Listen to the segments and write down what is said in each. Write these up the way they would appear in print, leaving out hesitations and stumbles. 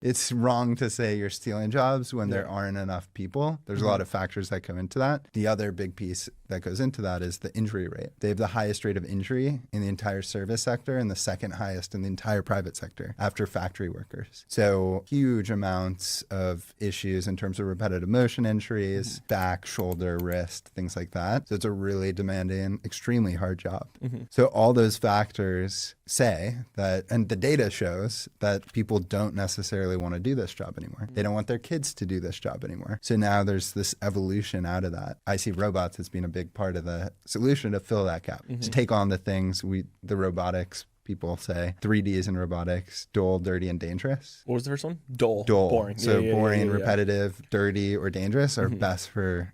It's wrong to say you're stealing jobs when there aren't enough people. There's a lot of factors that go into that. The other big piece that goes into that is the injury rate. They have the highest rate of injury in the entire service sector and the second highest in the entire private sector after factory workers. So huge amounts of issues in terms of repetitive motion injuries, back, shoulder, wrist, things like that. So it's a really demanding, extremely hard job. So all those factors say that, and the data shows that people don't necessarily want to do this job anymore. They don't want their kids to do this job anymore. So now there's this evolution out of that. I see robots as being a big part of the solution to fill that gap, to take on the things the robotics people say, 3Ds in robotics, dull, dirty, and dangerous. What was the first one? Dull. Boring. So boring, repetitive, dirty, or dangerous are best for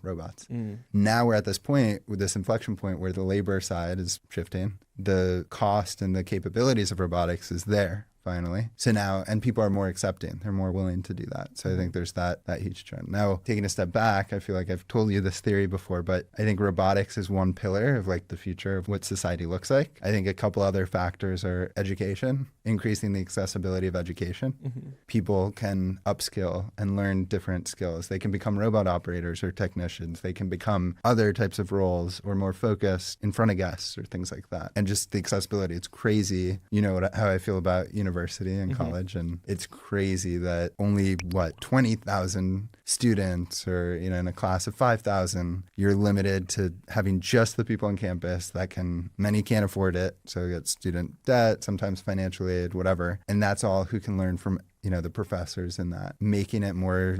robots. Now we're at this point, with this inflection point where the labor side is shifting. The cost and the capabilities of robotics is there. Finally. So now, and people are more accepting. They're more willing to do that. So I think there's that huge trend. Now, taking a step back, I feel like I've told you this theory before, but I think robotics is one pillar of like the future of what society looks like. I think a couple other factors are education, increasing the accessibility of education. People can upskill and learn different skills. They can become robot operators or technicians. They can become other types of roles or more focused in front of guests or things like that. And just the accessibility, it's crazy. You know how I feel about university and college, and it's crazy that only 20,000 students, or in a class of 5,000, you're limited to having just the people on campus that many can't afford it, so you get student debt, sometimes financial aid, whatever, and that's all who can learn from the professors in that, making it more,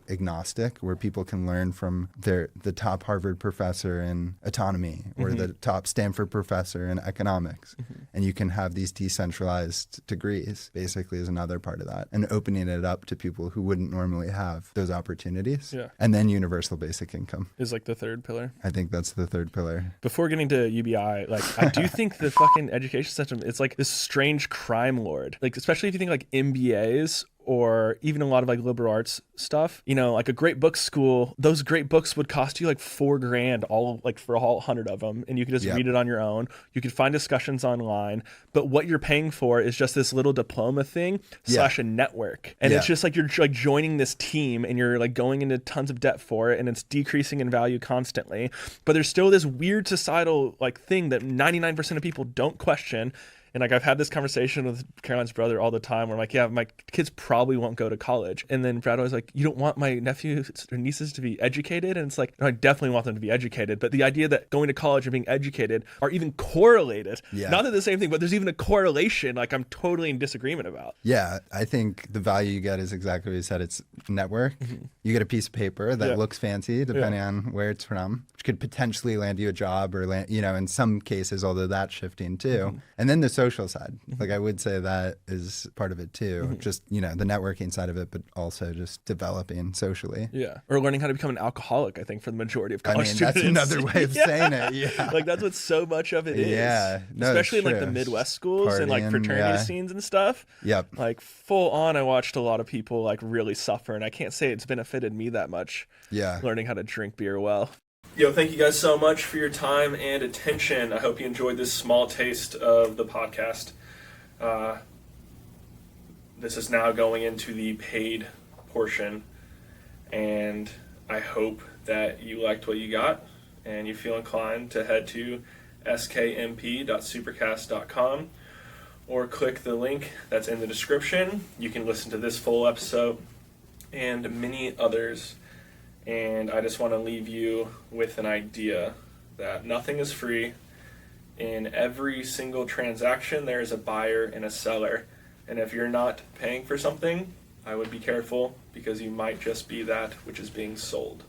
agnostic, where people can learn from the top Harvard professor in autonomy or the top Stanford professor in economics. And you can have these decentralized degrees, basically, is another part of that, and opening it up to people who wouldn't normally have those opportunities. Yeah. And then universal basic income is like the third pillar. I think that's the third pillar. Before getting to UBI, I do think the fucking education system, it's like this strange crime lord. Especially if you think like MBAs or even a lot of liberal arts stuff, like a great book school, those great books would cost you $4,000 all for all 100 of them. And you could just read it on your own. You could find discussions online, but what you're paying for is just this little diploma thing / a network. And it's just you're joining this team and you're going into tons of debt for it. And it's decreasing in value constantly, but there's still this weird societal thing that 99% of people don't question. And I've had this conversation with Caroline's brother all the time where I'm like, yeah, my kids probably won't go to college. And then Brad was like, you don't want my nephews or nieces to be educated? And it's like, no, I definitely want them to be educated. But the idea that going to college and being educated are even correlated, not that the same thing, but there's even a correlation I'm totally in disagreement about. Yeah, I think the value you get is exactly what you said. It's network. You get a piece of paper that looks fancy depending on where it's from, which could potentially land you a job or in some cases, although that's shifting too. And then the social side, I would say that is part of it too. Just the networking side of it, but also just developing socially. Yeah, or learning how to become an alcoholic. I think for the majority of college students, that's another way of saying it. Yeah, that's what so much of it is. Yeah, no, especially in the Midwest schools partying, and fraternity scenes and stuff. Yep. Full on, I watched a lot of people really suffer, and I can't say it's benefited me that much. Yeah, learning how to drink beer well. Yo, thank you guys so much for your time and attention. I hope you enjoyed this small taste of the podcast. This is now going into the paid portion, and I hope that you liked what you got and you feel inclined to head to skmp.supercast.com or click the link that's in the description. You can listen to this full episode and many others. And I just want to leave you with an idea that nothing is free. In every single transaction, there is a buyer and a seller. And if you're not paying for something, I would be careful, because you might just be that which is being sold.